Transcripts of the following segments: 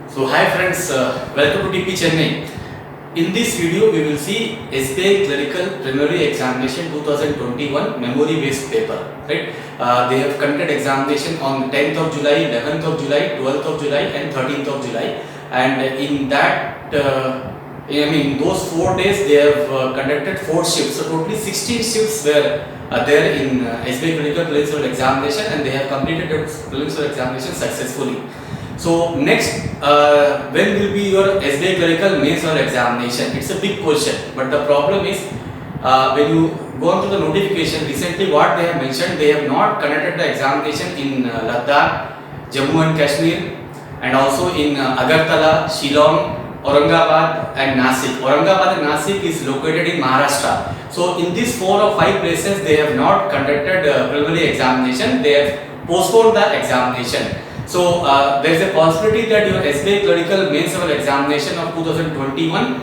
So hi friends, welcome to TP Chennai. In this video we will see SBI Clerical Preliminary Examination 2021 memory based paper. Right? They have conducted examination on 10th of July, 11th of July, 12th of July and 13th of July. And in that, those 4 days they have conducted 4 shifts. So totally 16 shifts were there in SBI Clerical Preliminary Examination, and they have completed the preliminary examination successfully. So next, when will be your SBI Clerical Mains or examination? It's a big question, but the problem is when you go on to the notification, recently what they have mentioned, they have not conducted the examination in Ladakh, Jammu and Kashmir, and also in Agartala, Shillong, Aurangabad and Nasik. Aurangabad and Nasik is located in Maharashtra. So in these 4 or 5 places, they have not conducted preliminary examination. They have postponed the examination. So there is a possibility that your SBI Clerical Mains Level Examination of 2021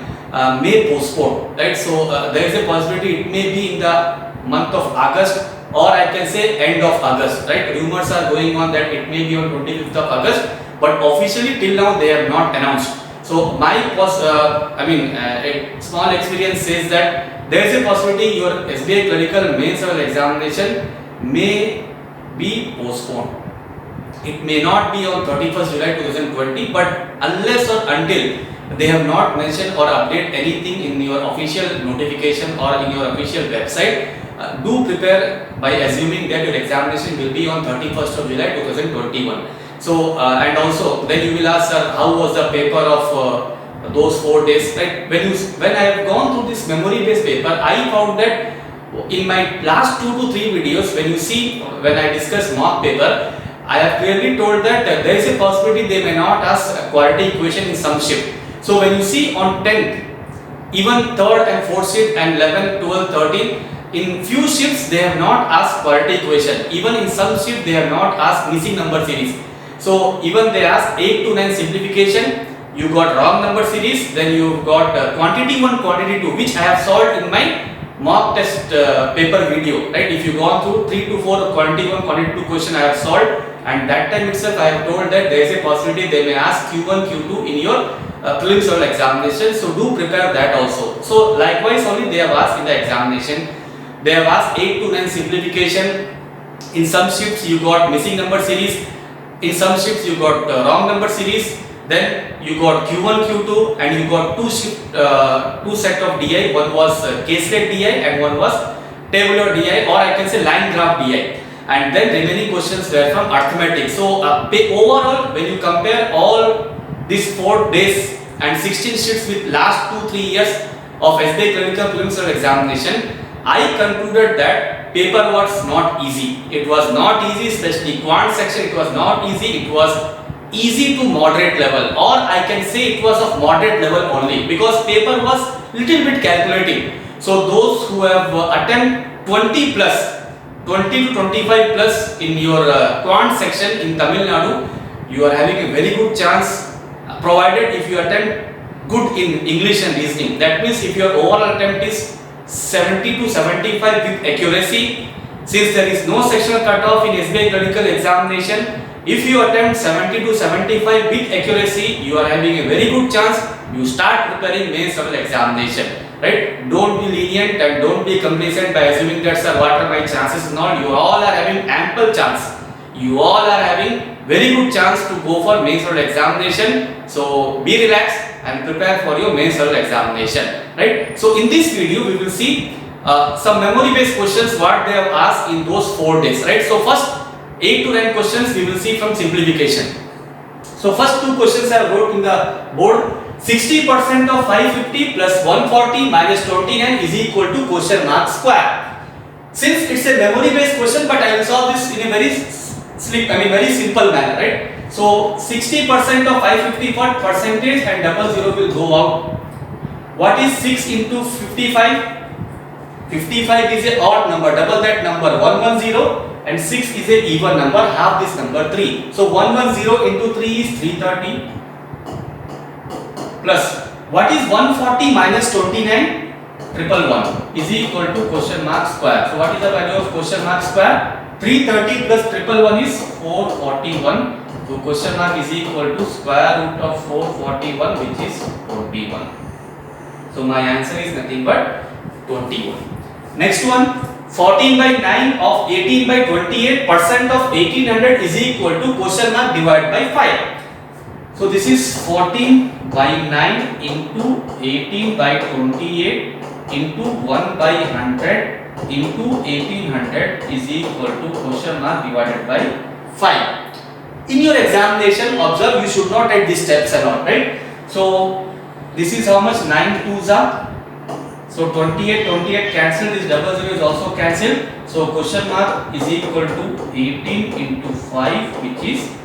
may postpone, right? So there is a possibility it may be in the month of August, or I can say end of August, right? Rumors are going on that it may be on 25th of August, but officially till now they have not announced. So my a small experience says that there is a possibility your SBI Clerical Mains Level Examination may be postponed. It may not be on 31st July 2020, but unless or until they have not mentioned or update anything in your official notification or in your official website, do prepare by assuming that your examination will be on 31st of July 2021. So and also then you will ask, sir, how was the paper of those 4 days? Right? When I have gone through this memory based paper, I found that in my last 2 to 3 videos, when I discuss mock paper, I have clearly told that there is a possibility they may not ask a quality equation in some shift. So when you see on 10th, even 3rd and 4th shift and 11th, 12th, 13th, in few shifts they have not asked quality equation. Even in some shift they have not asked missing number series. So even they asked 8 to 9 simplification, you got wrong number series, then you got quantity 1, quantity 2, which I have solved in my mock test paper video, right? If you gone through 3 to 4 quantity 1, quantity 2 question I have solved, and that time itself I have told that there is a possibility they may ask Q1, Q2 in your prelims level examination, so do prepare that also. So likewise only they have asked in the examination, they have asked 8 to 9 simplification. In some shifts you got missing number series, in some shifts you got wrong number series, then you got Q1, Q2, and you got two set of DI. One was caselet DI and one was tabular DI, or I can say line graph DI. And then remaining questions were from arithmetic. So overall, when you compare all these 4 days and 16 sheets with last 2-3 years of SBI Clerical Preliminary Examination, I concluded that paper was not easy. It was not easy, especially quant section. It was not easy. It was easy to moderate level, or I can say it was of moderate level only, because paper was little bit calculating. So those who have attempt 20 to 25 plus in your quant section in Tamil Nadu, you are having a very good chance, provided if you attempt good in English and reasoning. That means if your overall attempt is 70 to 75 with accuracy, since there is no sectional cutoff in SBI Clerical Examination, if you attempt 70 to 75 with accuracy, you are having a very good chance. You start preparing mains level examination, right? Don't be lenient and don't be complacent by assuming that, sir, what are my chances? Not. You all are having ample chance. You all are having very good chance to go for mains level examination. So be relaxed and prepare for your mains level examination, right? So in this video, we will see some memory based questions what they have asked in those 4 days, right? So first 8 to 9 questions we will see from simplification. So first 2 questions I wrote in the board. 60% of 550 plus 140 minus 29 is equal to question mark square. Since it's a memory based question, but I will solve this in a very simple manner, right? So 60% of 550 for percentage and double zero will go out. What is 6 into 55? 55 is a odd number, double that number, 110. And 6 is a even number, half this number 3. So 110 into 3 is 330 plus what is 140 minus 29? 111 is equal to question mark square. So what is the value of question mark square? 330 plus 111 is 441 So question mark is equal to square root of 441, which is 21. So my answer is nothing but 21. Next one, 14 by 9 of 18 by 28 percent of 1800 is equal to question mark divided by 5. So this is 14 by 9 into 18 by 28 into 1 by 100 into 1800 is equal to question mark divided by 5. In your examination, observe, you should not write these steps alone, right? So this is how much? 9 2s are. So 28 cancelled, this double zero is also cancelled. So question mark is equal to 18 into 5, which is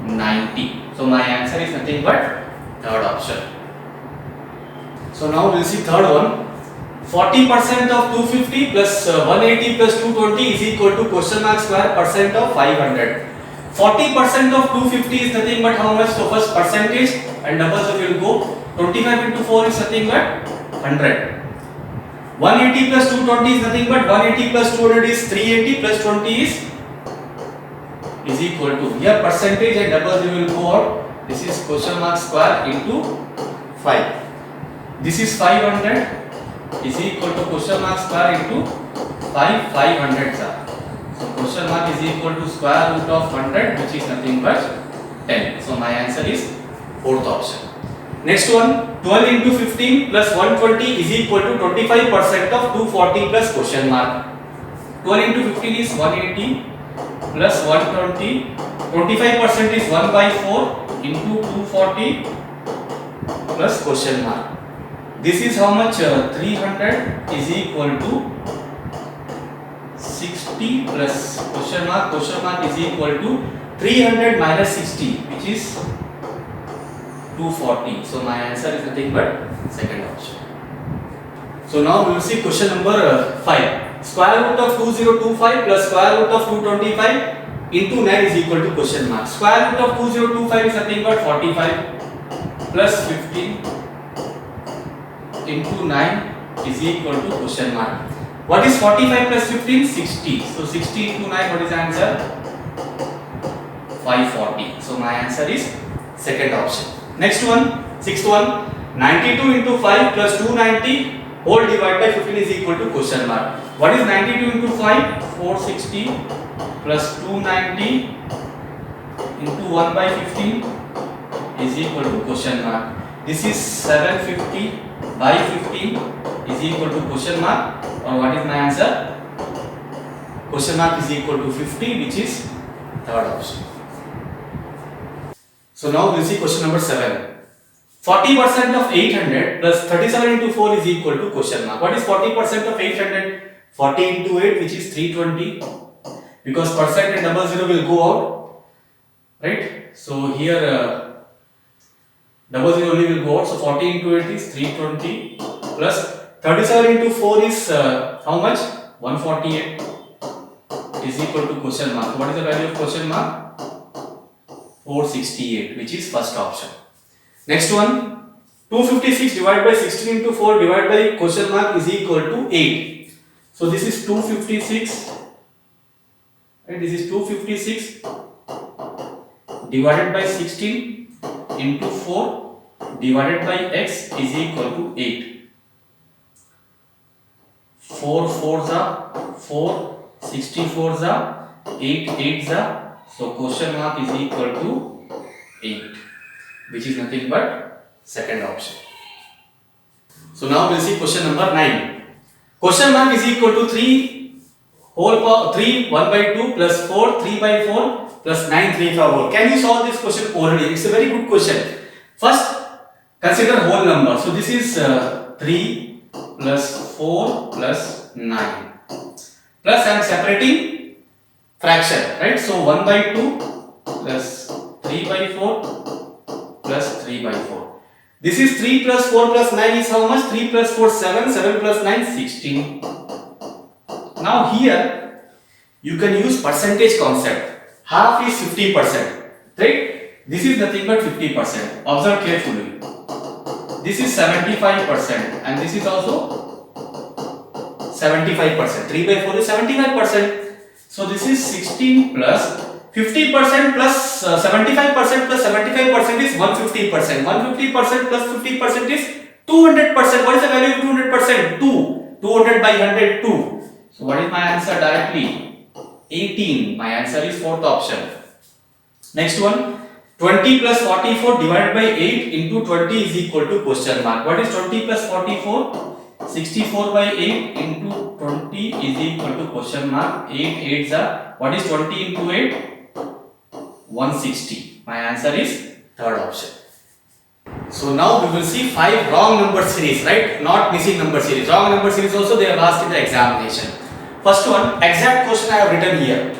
90. So my answer is nothing but third option. So now we'll see third one. 40% of 250 plus 180 plus 220 is equal to question mark square percent of 500. 40% of 250 is nothing but how much? So first percentage and double zero will go. 25 into 4 is nothing but 100. 180 plus 220 is nothing but 180 plus 200 is 380 plus 20 is equal to, here percentage and double zero will go out. This is question mark square into 5. This is 500 is equal to question mark square into 500s are. So question mark is equal to square root of 100, which is nothing but 10. So my answer is fourth option. Next one, 12 into 15 plus 120 is equal to 25% of 240 plus question mark. 12 into 15 is 180 plus 120. 25% is 1 by 4 into 240 plus question mark. This is how much? 300 is equal to 60 plus question mark is equal to 300 minus 60, which is 240. So my answer is nothing but second option. So now we will see question number 5. Square root of 2025 plus square root of 225 into 9 is equal to question mark. Square root of 2025 is nothing but 45 plus 15 into 9 is equal to question mark. What is 45 plus 15? 60. So 60 into 9, what is the answer? 540. So my answer is second option. Next one, sixth one, 92 into 5 plus 290 whole divided by 15 is equal to question mark. What is 92 into 5? 460 plus 290 into 1 by 15 is equal to question mark. This is 750 by 15 is equal to question mark, or what is my answer? Question mark is equal to 50, which is third option. So now we will see question number 7. 40% of 800 plus 37 into 4 is equal to question mark. What is 40% of 800? 40 into 8, which is 320. Because percent and double zero will go out, right? So here double zero only will go out. So 40 into 8 is 320 plus 37 into 4 is how much? 148 is equal to question mark. What is the value of question mark? 468, which is first option. Next one, 256 divided by 16 into 4 divided by question mark is equal to 8. So this is 256, and this is 256 divided by 16 into 4 divided by x is equal to 8. 4 4s are 4, 64s are 8 8s are. So question mark is equal to 8, which is nothing but second option. So now we'll see question number 9. Question mark is equal to 3 whole power 3 1 by 2 plus 4 3 by 4 plus 9 3 by 4. Can you solve this question orally? It's a very good question. First, consider whole number. So this is 3 plus 4 plus 9. Plus I am separating fraction, right? So 1 by 2 plus 3 by 4 plus 3 by 4. This is 3 plus 4 plus 9 is how much? 3 plus 4 7, 7 plus 9 16. Now here you can use percentage concept. Half is 50%, right? This is nothing but 50%. Observe carefully. This is 75% and this is also 75%. 3 by 4 is 75%. So this is 16 plus 50% plus 75% plus 75% is 150%. 150% plus 50% is 200%. What is the value of 200%? 2. 200 by 100, 2. So what is my answer directly? 18. My answer is fourth option. Next one. 20 plus 44 divided by 8 into 20 is equal to question mark. What is 20 plus 44? 64 by 8 into 20 is equal to question mark. 8 8s are. What is 20 into 8? 160. My answer is third option. So now we will see 5 wrong number series, right? Not missing number series. Wrong number series also they have asked in the examination. First one, exact question I have written here.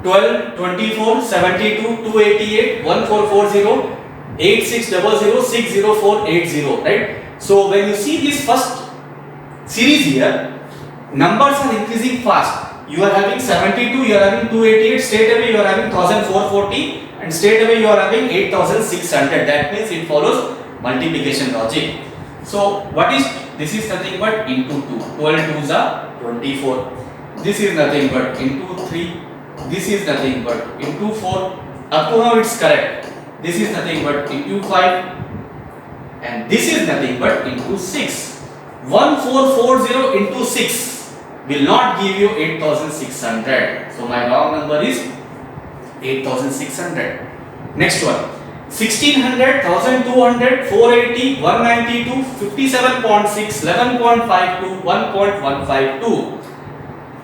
12, 24, 72, 288, 1440, 8600, 60480, right? So when you see this first series here, numbers are increasing fast. You are having 72, you are having 288, straight away you are having 1440 and straight away you are having 8600. That means it follows multiplication logic. So what is, this is nothing but into 2. 12 2s are 24. This is nothing but into 3. This is nothing but into 4. Up to now it's correct. This is nothing but into 5. And this is nothing but into 6. 1440 into 6 will not give you 8600. So my wrong number is 8600. Next one. 1600, 1200, 480, 192, 57.6, 11.52, 1.152.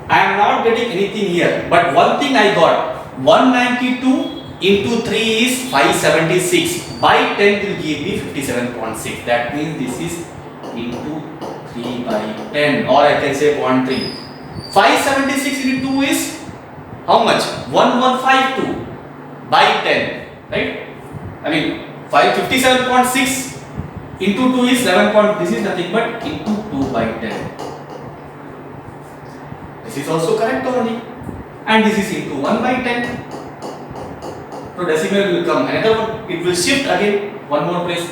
I am not getting anything here, but one thing I got. 192 into 3 is 576. By 10 will give me 57.6. That means this is into 3 by 10, or I can say 0.3. 576 into 2 is how much? 1152 by 10, right? I mean 557.6 into 2 is 11. This is nothing but into 2 by 10. This is also correct only, and this is into 1 by 10. So decimal will come. Another one, it will shift again one more place.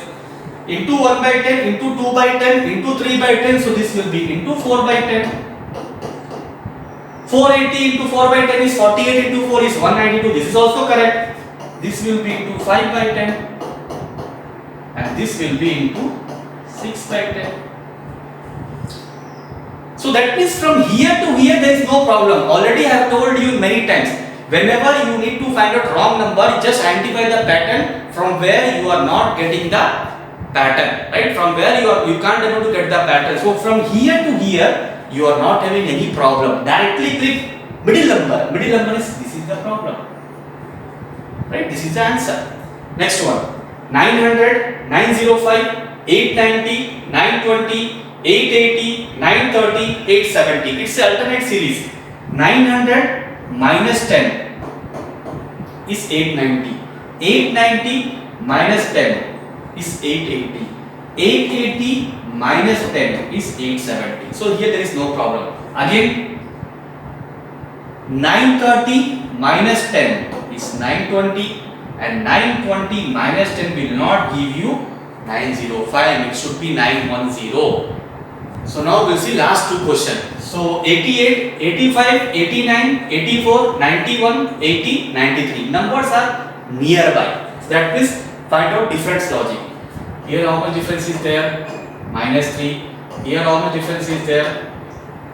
Into 1 by 10, into 2 by 10, into 3 by 10. So this will be into 4 by 10. 480 into 4 by 10 is 48 into 4 is 192. This is also correct. This will be into 5 by 10. And this will be into 6 by 10. So that means from here to here there is no problem. Already I have told you many times. Whenever you need to find out wrong number, just identify the pattern from where you are not getting the pattern, right? From where you can't able to get the pattern. So from here to here, you are not having any problem. Directly click middle number. Middle number is, this is the problem, right? This is the answer. Next one, 900, 905, 890, 920, 880, 930, 870. It's the alternate series. 900 minus 10 is 890. 890 minus 10 is 880. 880 minus 10 is 870. So here there is no problem. Again, 930 minus 10 is 920, and 920 minus 10 will not give you 905. It should be 910. So now we'll see last two questions. So 88, 85, 89, 84, 91, 80, 93. Numbers are nearby. That means find out difference logic. Here how much difference is there? Minus 3. Here how much difference is there?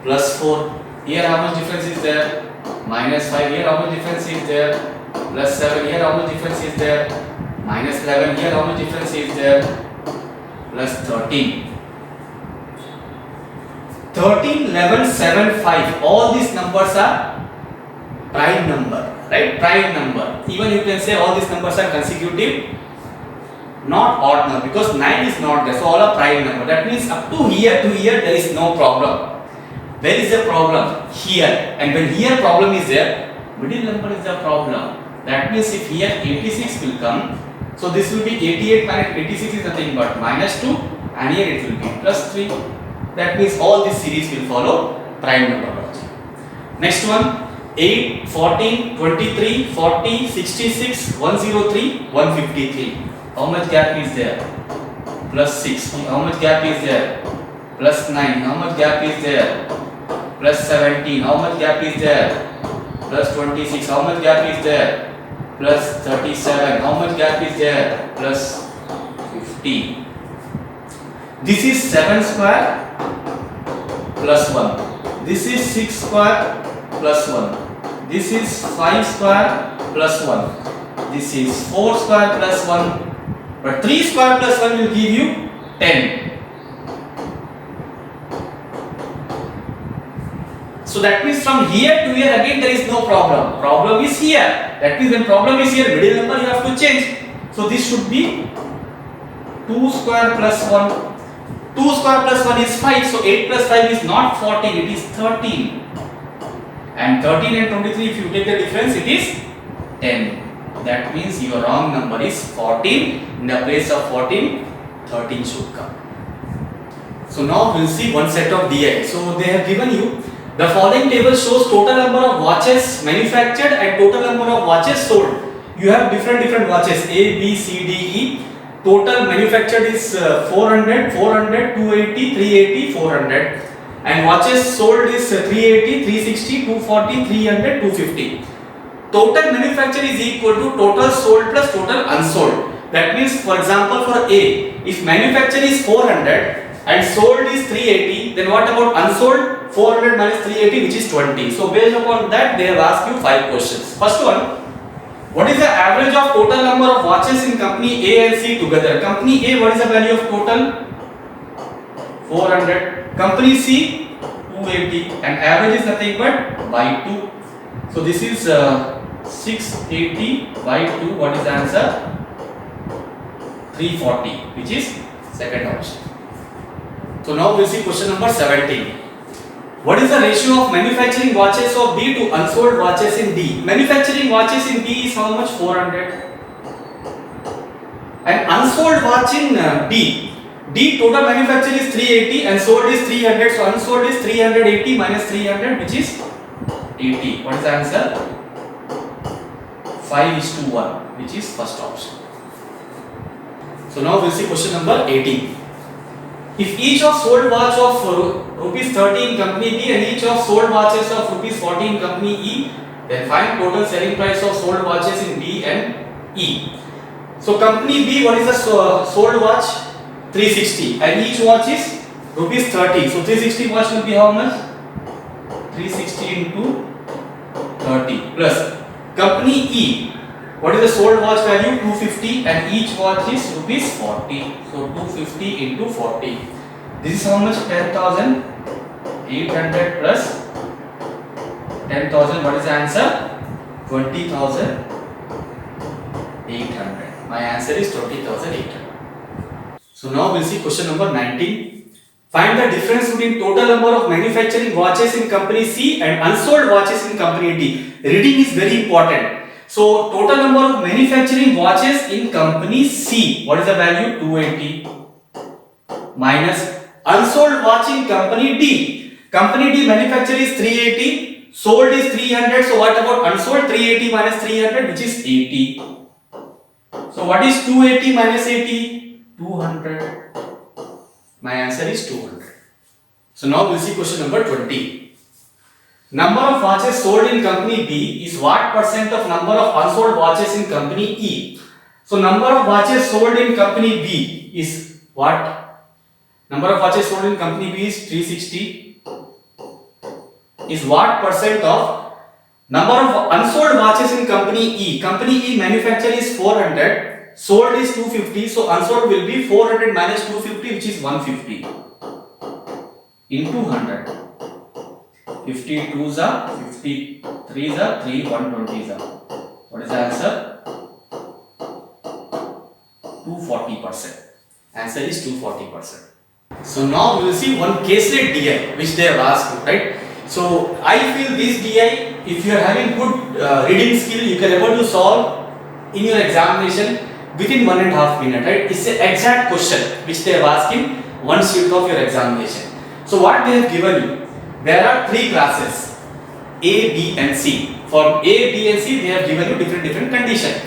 Plus 4. Here how much difference is there? Minus 5. Here how much difference is there? Plus 7. Here how much difference is there? Minus 11. Here how much difference is there? Plus 13. 13, 11, 7, 5. All these numbers are prime number, right? Prime number. Even you can say all these numbers are consecutive, not odd number, because 9 is not there. So all are prime number. That means up to here there is no problem. Where is the problem? Here. And when here problem is there, middle number is the problem. That means if here 86 will come, so this will be 88 minus 86 is nothing but minus 2, and here it will be plus 3. That means all this series will follow prime number logic. Next one, 8, 14, 23, 40, 66, 103, 153. How much gap is there? Plus 6. How much gap is there? Plus 9. How much gap is there? Plus 17. How much gap is there? plus 26. How much gap is there? Plus 37. How much gap is there? Plus 50. This is 7 square plus 1. This is 6 square plus 1. This is 5 square plus 1. This is 4 square plus 1. But 3 square plus 1 will give you 10. So that means from here to here again there is no problem. Problem is here. That means when problem is here, middle number you have to change. So this should be 2 square plus 1. 2 square plus 1 is 5. So 8 plus 5 is not 14, it is 13. And 13 and 23, if you take the difference, it is 10. That means your wrong number is 14. In the place of 14, 13 should come. So now we'll see one set of DI. So they have given you the following table shows total number of watches manufactured and total number of watches sold. You have different watches A, B, C, D, E. Total manufactured is 400, 400, 280, 380, 400. And watches sold is 380, 360, 240, 300, 250. Total manufacture is equal to total sold plus total unsold. That means, for example, for A, if manufacture is 400 and sold is 380, then what about unsold? 400 minus 380, which is 20. So based upon that, they have asked you 5 questions. First one, what is the average of total number of watches in company A and C together? Company A, what is the value of total? 400. Company C, 280. And average is nothing but by 2. So this is 680 by 2. What is the answer? 340, which is second option. So now we'll see question number 17. What is the ratio of manufacturing watches of B to unsold watches in D? Manufacturing watches in B is how much? 400. And unsold watch in D. D total manufacture is 380 and sold is 300. So unsold is 380 minus 300, which is 80. What is the answer? 5:1, which is first option. So now we'll see question number 18. If each of sold watch of rupees 30 in company B and each of sold watches of rupees 40 in company E, then find total selling price of sold watches in B and E. So company B, what is the sold watch? 360 and each watch is rupees 30. So 360 watch will be how much? 360 into 30 plus company E. What is the sold watch value? 250 and each watch is rupees 40. So 250 into 40. This is how much? 10,800 plus 10,000. What is the answer? 20,800. My answer is 20,800. So now we'll see question number 19. Find the difference between total number of manufacturing watches in company C and unsold watches in company D. Reading is very important. So total number of manufacturing watches in company C, what is the value? 280 minus unsold watch in company D. Company D manufacture is 380, sold is 300. So what about unsold? 380 minus 300, which is 80. So what is 280 minus 80? 200. My answer is 200. So now we'll see question number 20. Number of watches sold in company B is what percent of number of unsold watches in company E? So number of watches sold in company B is what? Number of watches sold in company B is 360. Is what percent of number of unsold watches in company E? Company E manufacture is 400, sold is 250. So unsold will be 400 minus 250, which is 150 into 100. 52 is 53 is 3, 120 is. What is the answer? 240%. Answer is 240%. So now we will see one caselet DI which they have asked you, right? So I feel this DI, if you are having good reading skill, you can able to solve in your examination within 1.5 minutes, right? It's an exact question which they have asked in one sheet of your examination. So what they have given you? There are 3 classes A, B and C. For A, B and C they have given you different conditions.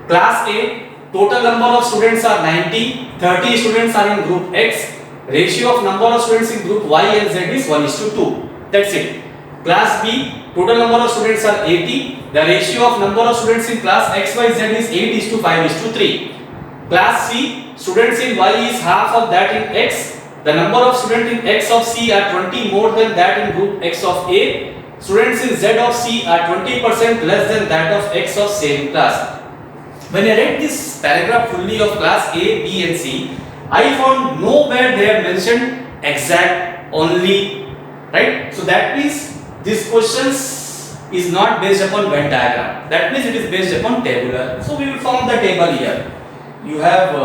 Class A, total number of students are 90, 30 students are in group X. Ratio of number of students in group Y and Z is 1:2. That's it. Class B, Total number of students are 80. The ratio of number of students in class XYZ is 8:5:3. Class C, students in Y is half of that in X. The number of students in X of C are 20 more than that in group X of A. Students in Z of C are 20% less than that of X of same class. When I read this paragraph fully of class A, B and C, I found nowhere they have mentioned exact only, right? So that means this questions is not based upon Venn diagram. That means it is based upon tabular. So we will form the table here. You have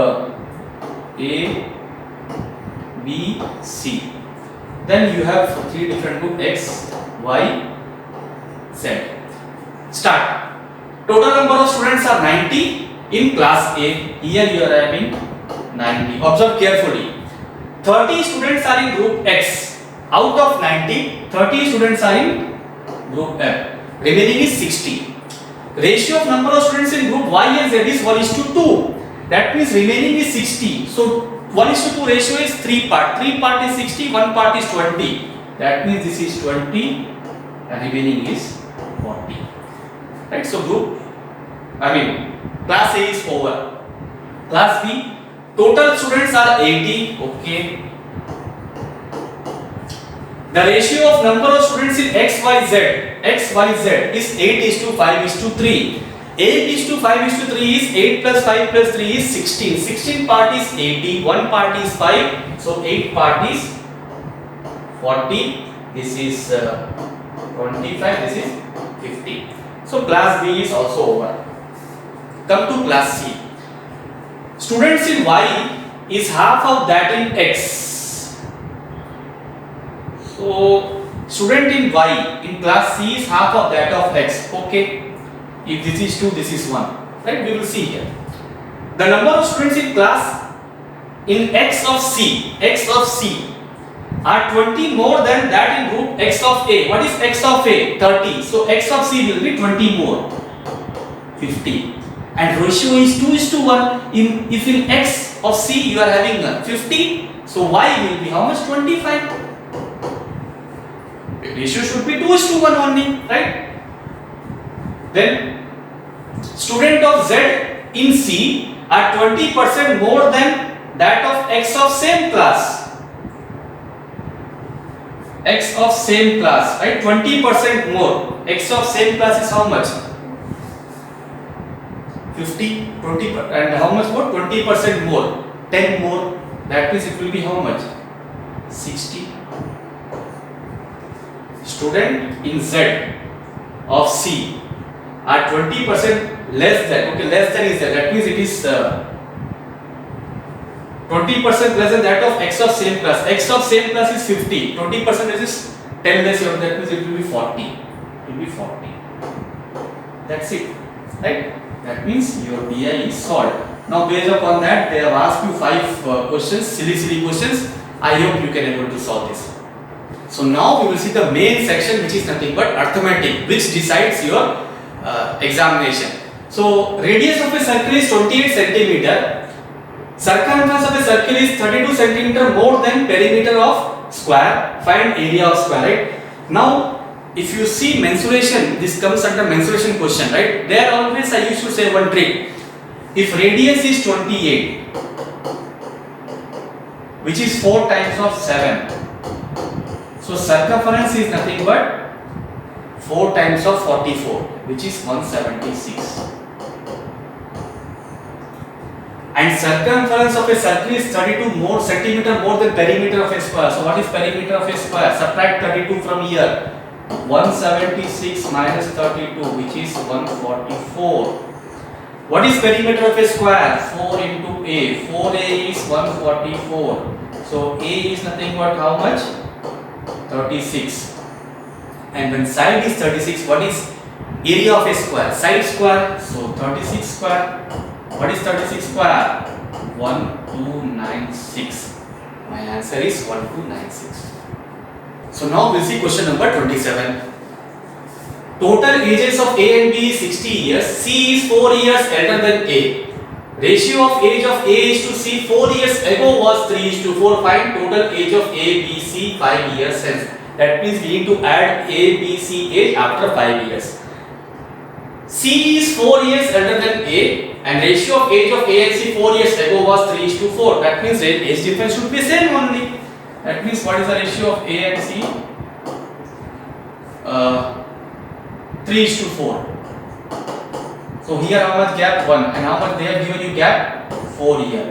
A, B, C. Then you have three different groups X, Y, Z. Start. Total number of students are 90 in class A. Here you are having 90. Observe carefully. 30 students are in group X. Out of 90, 30 students are in group F. Remaining is 60. Ratio of number of students in group Y and Z is 1:2. That means remaining is 60. So 1:2 ratio is 3 part. 3 part is 60, 1 part is 20. That means this is 20 and remaining is 40. Right? So class A is over. Class B, total students are 80. Okay. The ratio of number of students in XYZ is 8:5:3. 8:5:3 is 8 plus 5 plus 3 is 16. 16 part is 80, 1 part is 5. So 8 part is 40. This is 25, this is 50. So class B is also over. Come to class C. Students in Y is half of that in X. So student in Y in class C is half of that of X. Okay. If this is 2, this is 1. Right? We will see here. The number of students in class in X of C are 20 more than that in group X of A. What is X of A? 30. So X of C will be 20 more. 50. And ratio is 2:1. If in X of C you are having 50, so Y will be how much? 25. The ratio should be 2:1 only, right? Then student of Z in C are 20% more than that of X of same class. X of same class, right? 20% more. X of same class is how much? 50, 20, and how much more? 20% more. 10 more. That means it will be how much? 60. Student in Z of C are 20% less than. Okay, less than is there. That means it is 20% less than that of X of same class. X of same class is 50. 20% is 10 less. That means it will be 40. It will be 40. That's it, right? That means your DI is solved. Now based upon that, they have asked you 5 questions, silly questions. I hope you can able to solve this. So now we will see the main section, which is nothing but arithmetic, which decides your examination. So radius of a circle is 28 centimeter. Circumference of a circle is 32 centimeter more than perimeter of square. Find area of square, right? Now if you see mensuration, this comes under mensuration question, right? There always I used to say one trick. If radius is 28, which is 4 times of 7, so circumference is nothing but 4 times of 44, which is 176. And circumference of a circle is 32 more centimeter more than perimeter of a square. So what is perimeter of a square? Subtract 32 from here. 176 minus 32, which is 144. What is perimeter of a square? 4 into A. 4A is 144. So A is nothing but how much? 36. And when side is 36, what is area of a square? Side square. So 36 square. What is 36 square? 1296. My answer is 1296. So now we'll see question number 27. Total ages of A and B is 60 years. C is 4 years elder than A. Ratio of age of A is to C 4 years ago was 3:4. Find total age of A, B, C 5 years hence. That means we need to add A, B, C age after 5 years. C is 4 years older than A, and ratio of age of A and C 4 years ago was 3:4. That means age difference should be same only. That means what is the ratio of A and C? 3:4. So here how much gap? 1. And how much they have given you gap? 4 year.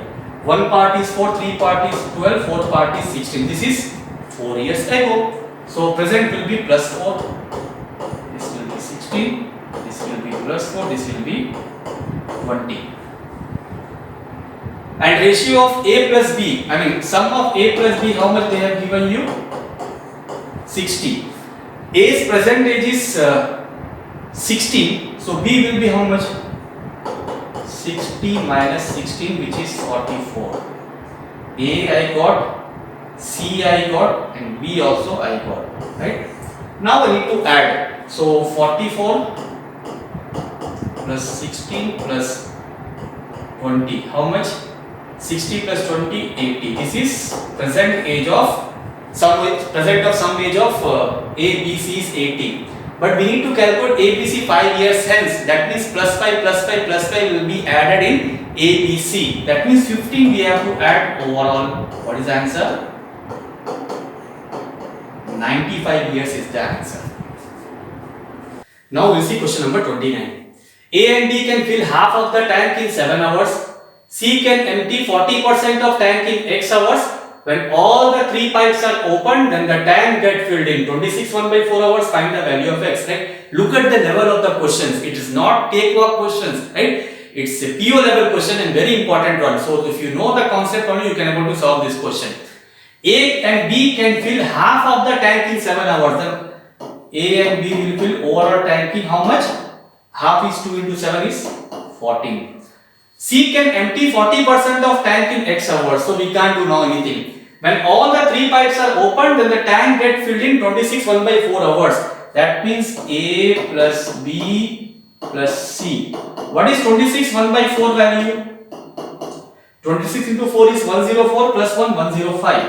One part is 4, three part is 12, fourth part is 16. This is 4 years ago. So present will be plus 4. This will be 16. This will be plus 4. This will be 20. And ratio of A plus B, I mean sum of A plus B, how much they have given you? 60. A's present age is 16. So B will be how much? 60 minus 16, which is 44. A I got, C I got, and B also I got. Right? Now I need to add. So 44 plus 16 plus 20. How much? 60 plus 20, 80. This is present age of some age of A, B, C is 80. But we need to calculate A, B, C 5 years hence. That means plus 5 plus 5 plus 5 will be added in A, B, C. That means 15 we have to add overall. What is the answer? 95 years is the answer. Now we'll see question number 29. A and B can fill half of the tank in 7 hours. C can empty 40% of tank in X hours. When all the 3 pipes are opened, then the tank gets filled in 26 1/4 hours. Find the value of X. Right? Look at the level of the questions. It is not cakewalk questions. Right? It's a PO level question and very important one. So if you know the concept only, you can able to solve this question. A and B can fill half of the tank in 7 hours. Then A and B will fill overall tank in how much? Half is 2 into 7 is 14. C can empty 40% of tank in X hours. So we can't do now anything. When all the 3 pipes are opened, then the tank gets filled in 26 1/4 hours. That means A plus B plus C. What is 26 1/4 value? 26 into 4 is 104 plus 1 105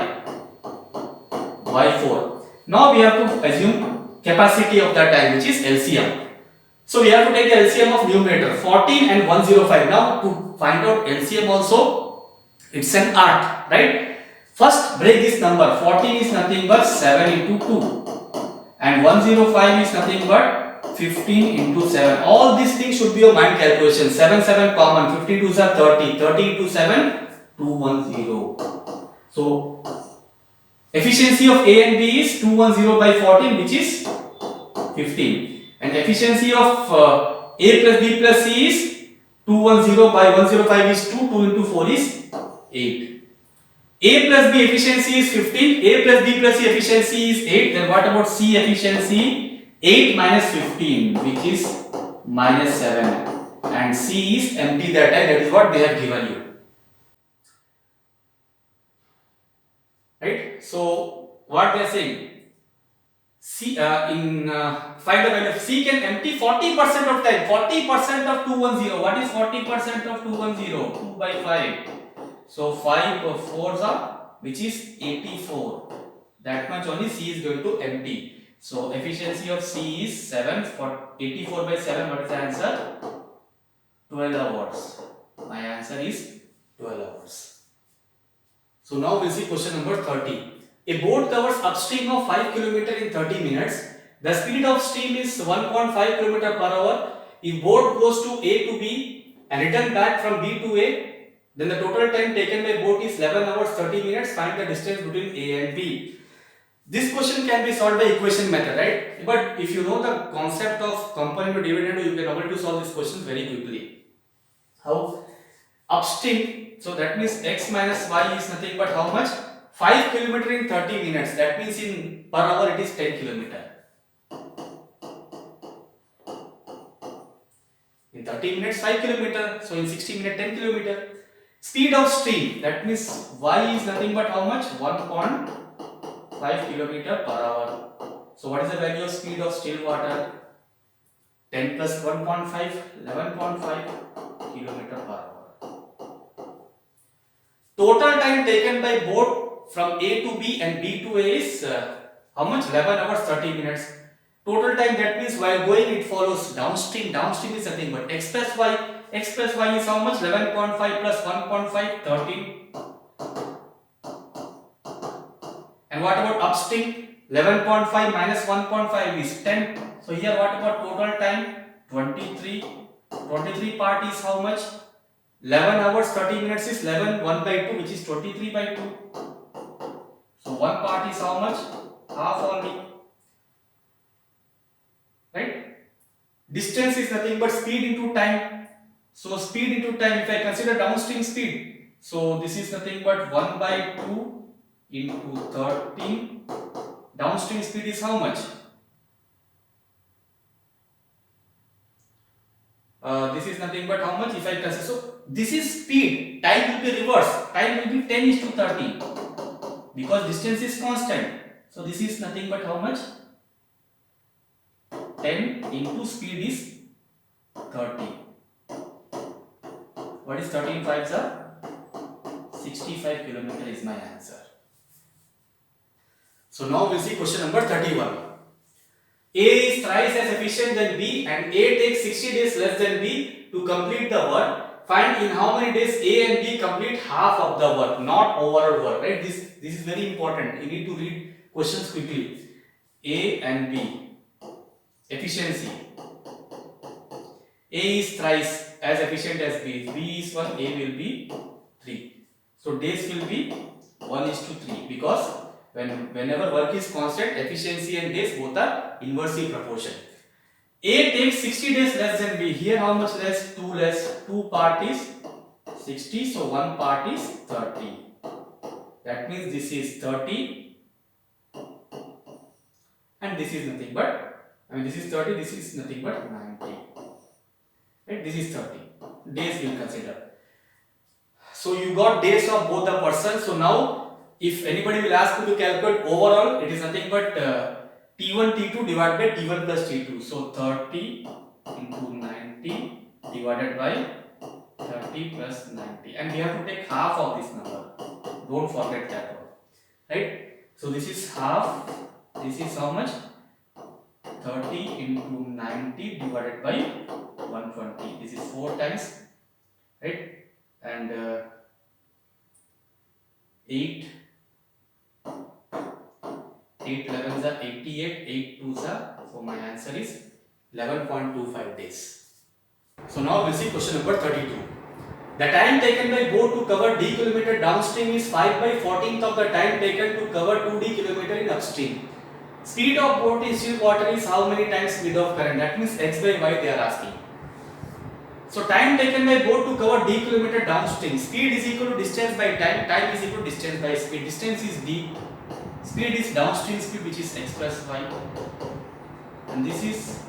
by 4. Now we have to assume capacity of that tank, which is LCM. So we have to take the LCM of numerator 14 and 105. Now to find out LCM also, it's an art, right? First break this number. 14 is nothing but 7 into 2 and 105 is nothing but 15 into 7. All these things should be your mind calculation. 7 7 common, 15 2s are 30, 30 into 7 210. So efficiency of A and B is 210 by 14, which is 15. And efficiency of A plus B plus C is 210 by 105 is 2, 2 into 4 is 8. A plus B efficiency is 15, A plus B plus C efficiency is 8. Then what about C efficiency? 8 minus 15, which is minus 7. And C is empty that time, that is what they have given you. Right? So what they are saying? C find the value of C can empty 40% of time. 40% of 210. What is 40% of 210? 2 by 5. So 5 4s are, which is 84. That much only C is going to empty. So efficiency of C is 7. For 84 by 7, what is the answer? 12 hours. My answer is 12 hours. So now we'll see question number 30. A boat covers upstream of 5 km in 30 minutes. The speed of stream is 1.5 km per hour. If boat goes to A to B and return back from B to A, then the total time taken by boat is 11 hours 30 minutes. Find the distance between A and B. This question can be solved by equation method, right? But if you know the concept of component to dividend, you can able to solve this question very quickly. How? Upstream, so that means x minus y is nothing but how much? 5 km in 30 minutes. That means in per hour it is 10 km. In 30 minutes 5 km. So in 60 minutes 10 km. Speed of stream, that means y is nothing but how much? 1.5 km per hour. So what is the value of speed of still water? 10 plus 1.5, 11.5 km per hour. Total time taken by boat from A to B and B to A is How much? 11 hours 30 minutes. Total time, that means while going it follows downstream. Downstream is nothing but express y. Express y is how much? 11.5 plus 1.5, 13. And what about upstream? 11.5 minus 1.5 is 10. So here what about total time? 23. 23 part is how much? 11 hours 30 minutes is 11 1 by 2, which is 23 by 2. So one part is how much? Half only. Right? Distance is nothing but speed into time. So speed into time, if I consider downstream speed, so this is nothing but 1 by 2 into 13. Downstream speed is how much? This is nothing but how much if I consider. So this is speed. Time will be reversed. Time will be 10 is to 13 because distance is constant. So this is nothing but how much? 10 into speed is 30. What is 13 5s are? 65 km is my answer. So now we'll see question number 31. A is thrice as efficient than B and A takes 60 days less than B to complete the work. Find in how many days A and B complete half of the work, not overall work. Right? This is very important. You need to read questions quickly. A and B. Efficiency. A is thrice as efficient as B. B is 1, A will be 3. So days will be 1:3 because whenever work is constant, efficiency and days both are inversely proportion. A takes 60 days less than B. Here how much less? 2 less. 2 part is 60, so 1 part is 30. That means this is 30 and this is nothing but, this is 30, this is nothing but 90. Right? This is 30. Days we will consider. So you got days of both the persons. So now if anybody will ask you to calculate overall, it is nothing but T1 T2 divided by T1 plus T2. So 30 into 90 divided by 30 plus 90, and we have to take half of this number. Don't forget that one. Right? So this is half. This is how much? 30 into 90 divided by 120. This is 4 times. Right? And 8 11s are 88, 8 2s are, so my answer is 11.25 days. So now we'll see question number 32. The time taken by boat to cover d km downstream is 5 by 14th of the time taken to cover 2d km in upstream. Speed of boat in still water is how many times speed of current? That means x by y they are asking. So time taken by boat to cover d km downstream. Speed is equal to distance by time. Time is equal to distance by speed. Distance is d. Speed is downstream speed, which is x plus y. And this is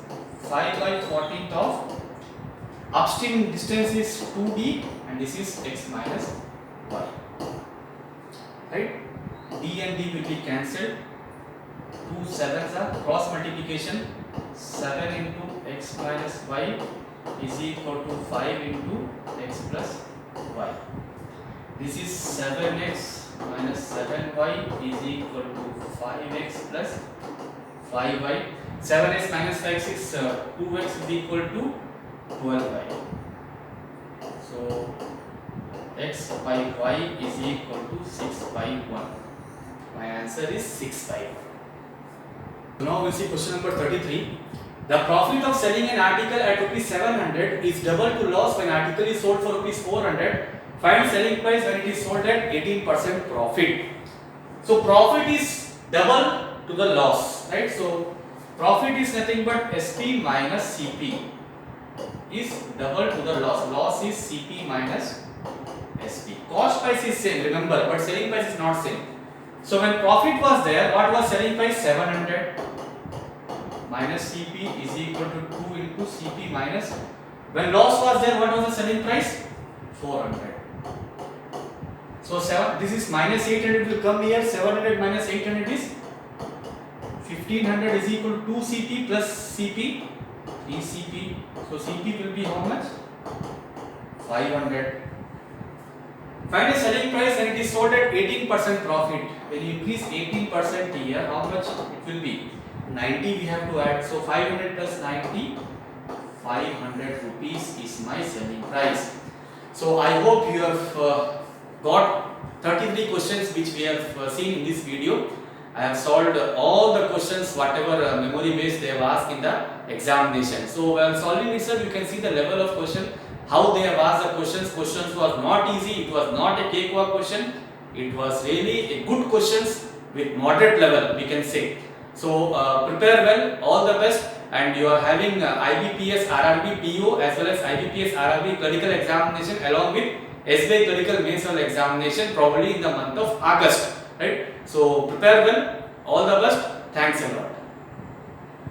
5 by 14th of upstream distance is 2d and this is x minus y. Right? d and d will be cancelled. 2 7s are cross multiplication. 7 into x minus y is equal to 5 into x plus y. This is 7x minus 7y is equal to 5x plus 5y. 7x minus 5 is 2x is equal to 12y. So x by y is equal to 6 by 1. My answer is 6 by 1. So now we'll see question number 33. The profit of selling an article at rupees 700 is double to loss when article is sold for rupees 400. Find selling price when it is sold at 18% profit. So profit is double to the loss, right? So profit is nothing but SP minus CP is double to the loss. Loss is CP minus SP. Cost price is same, remember, but selling price is not same. So when profit was there, what was selling price? 700 minus CP is equal to 2 into CP minus. When loss was there, what was the selling price? 400. So this is minus 800 will come here. 700 minus 800 is 1500 is equal to 2 CP plus CP 3 CP. So CP will be how much? 500. Find a selling price and it is sold at 18% 18% profit, when you increase 18% here, how much it will be? 90 we have to add. So 500 plus 90, 500 rupees is my selling price. So I hope you have got 33 questions which we have seen in this video. I have solved all the questions whatever memory based they have asked in the examination. So while solving this, you can see the level of question, how they have asked the questions. Questions was not easy, it was not a cakewalk question, it was really a good questions with moderate level we can say. So prepare well, all the best, and you are having IBPS RRB PO as well as IBPS RRB clerical examination along with SBI clerical mains examination probably in the month of August, right? So prepare well, all the best, thanks a lot.